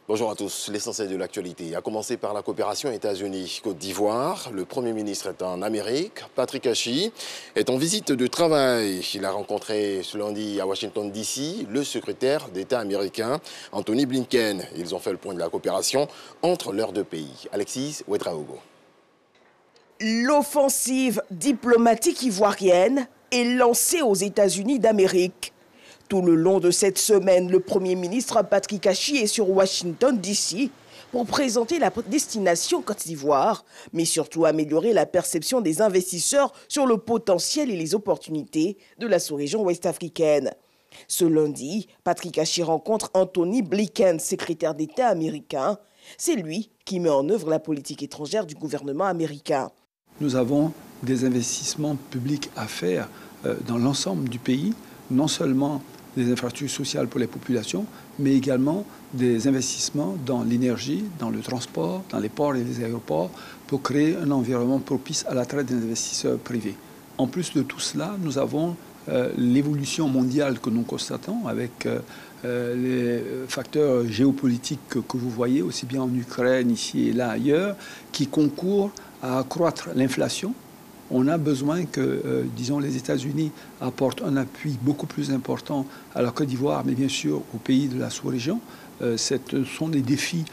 Bonjour à tous. L'essentiel de l'actualité a commencé par la coopération États-Unis-Côte d'Ivoire. Le Premier ministre est en Amérique. Patrick Achi est en visite de travail. Il a rencontré ce lundi à Washington, D.C. le secrétaire d'État américain Anthony Blinken. Ils ont fait le point de la coopération entre leurs deux pays. Alexis Ouedraogo. L'offensive diplomatique ivoirienne est lancée aux États-Unis d'Amérique. Tout le long de cette semaine, le Premier ministre Patrick Achi est sur Washington, D.C. pour présenter la destination Côte d'Ivoire, mais surtout améliorer la perception des investisseurs sur le potentiel et les opportunités de la sous-région ouest-africaine. Ce lundi, Patrick Achi rencontre Anthony Blinken, secrétaire d'État américain. C'est lui qui met en œuvre la politique étrangère du gouvernement américain. Nous avons des investissements publics à faire dans l'ensemble du pays, non seulement des infrastructures sociales pour les populations, mais également des investissements dans l'énergie, dans le transport, dans les ports et les aéroports, pour créer un environnement propice à la traite des investisseurs privés. En plus de tout cela, nous avons l'évolution mondiale que nous constatons avec les facteurs géopolitiques que vous voyez, aussi bien en Ukraine, ici et là, ailleurs, qui concourent à accroître l'inflation. On a besoin que, disons, les États-Unis apportent un appui beaucoup plus important à la Côte d'Ivoire, mais bien sûr aux pays de la sous-région. Ce sont des défis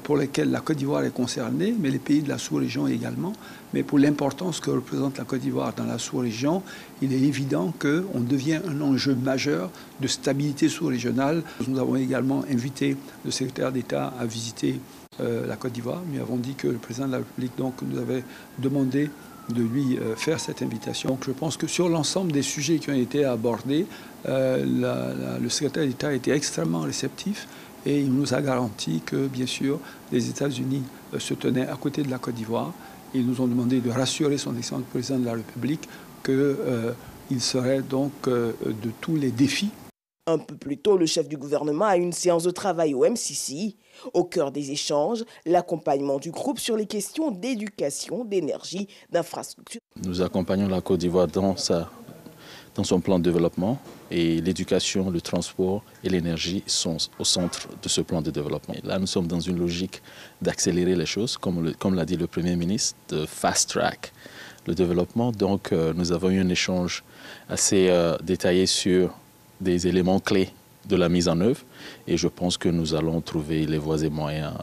pour lesquels la Côte d'Ivoire est concernée, mais les pays de la sous-région également. Mais pour l'importance que représente la Côte d'Ivoire dans la sous-région, il est évident qu'on devient un enjeu majeur de stabilité sous-régionale. Nous avons également invité le secrétaire d'État à visiter la Côte d'Ivoire. Nous avons dit que le président de la République nous avait demandé de lui faire cette invitation. Donc je pense que sur l'ensemble des sujets qui ont été abordés, le secrétaire d'État a été extrêmement réceptif et il nous a garanti que, bien sûr, les États-Unis se tenaient à côté de la Côte d'Ivoire. Ils nous ont demandé de rassurer son excellence président de la République qu'il serait donc de tous les défis. Un peu plus tôt, le chef du gouvernement a eu une séance de travail au MCC. Au cœur des échanges, l'accompagnement du groupe sur les questions d'éducation, d'énergie, d'infrastructure. Nous accompagnons la Côte d'Ivoire dans son plan de développement et l'éducation, le transport et l'énergie sont au centre de ce plan de développement. Et là, nous sommes dans une logique d'accélérer les choses, comme l'a dit le Premier ministre, de fast-track le développement. Donc, nous avons eu un échange assez détaillé sur des éléments clés de la mise en œuvre et je pense que nous allons trouver les voies et moyens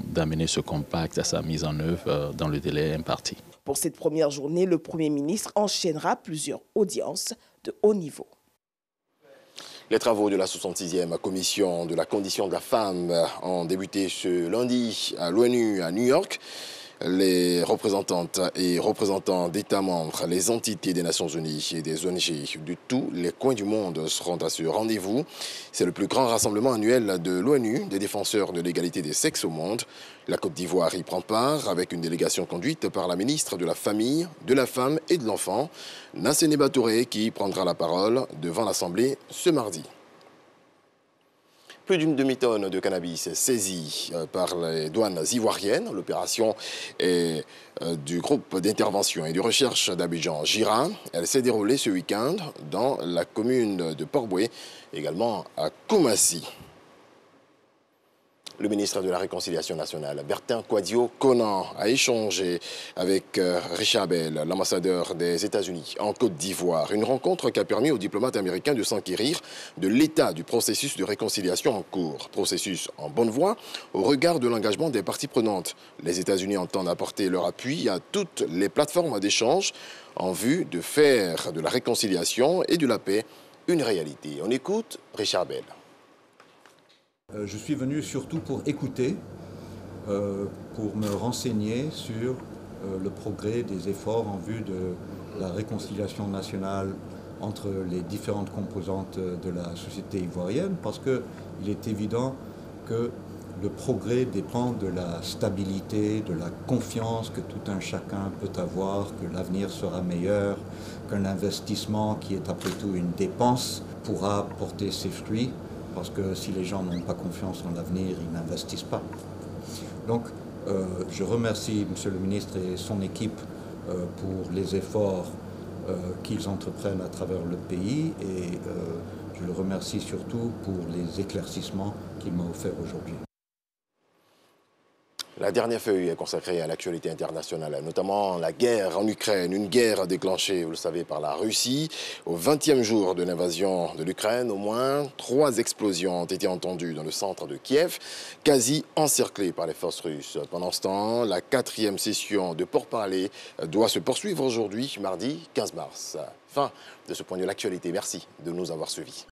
d'amener ce compact à sa mise en œuvre dans le délai imparti. Pour cette première journée, le Premier ministre enchaînera plusieurs audiences de haut niveau. Les travaux de la 66e commission de la condition de la femme ont débuté ce lundi à l'ONU à New York. Les représentantes et représentants d'États membres, les entités des Nations Unies et des ONG de tous les coins du monde seront à ce rendez-vous. C'est le plus grand rassemblement annuel de l'ONU, des défenseurs de l'égalité des sexes au monde. La Côte d'Ivoire y prend part avec une délégation conduite par la ministre de la Famille, de la Femme et de l'Enfant, Nassene Touré, qui prendra la parole devant l'Assemblée ce mardi. Plus d'une demi-tonne de cannabis saisie par les douanes ivoiriennes. L'opération est du groupe d'intervention et de recherche d'Abidjan, GIRA. Elle s'est déroulée ce week-end dans la commune de Port-Boué, également à Koumassi. Le ministre de la Réconciliation nationale, Bertin Kouadio-Konan, a échangé avec Richard Bell, l'ambassadeur des États-Unis en Côte d'Ivoire. Une rencontre qui a permis aux diplomates américains de s'enquérir de l'état du processus de réconciliation en cours. Processus en bonne voie au regard de l'engagement des parties prenantes. Les États-Unis entendent apporter leur appui à toutes les plateformes d'échange en vue de faire de la réconciliation et de la paix une réalité. On écoute Richard Bell. Je suis venu surtout pour écouter, pour me renseigner sur le progrès des efforts en vue de la réconciliation nationale entre les différentes composantes de la société ivoirienne, parce qu'il est évident que le progrès dépend de la stabilité, de la confiance que tout un chacun peut avoir, que l'avenir sera meilleur, qu'un investissement qui est après tout une dépense pourra porter ses fruits. Parce que si les gens n'ont pas confiance en l'avenir, ils n'investissent pas. Donc, je remercie M. le ministre et son équipe pour les efforts qu'ils entreprennent à travers le pays et je le remercie surtout pour les éclaircissements qu'il m'a offerts aujourd'hui. La dernière feuille est consacrée à l'actualité internationale, notamment la guerre en Ukraine, une guerre déclenchée, vous le savez, par la Russie. Au 20e jour de l'invasion de l'Ukraine, au moins 3 explosions ont été entendues dans le centre de Kiev, quasi encerclé par les forces russes. Pendant ce temps, la 4e session de pourparlers doit se poursuivre aujourd'hui, mardi 15 mars. Fin de ce point de l'actualité. Merci de nous avoir suivis.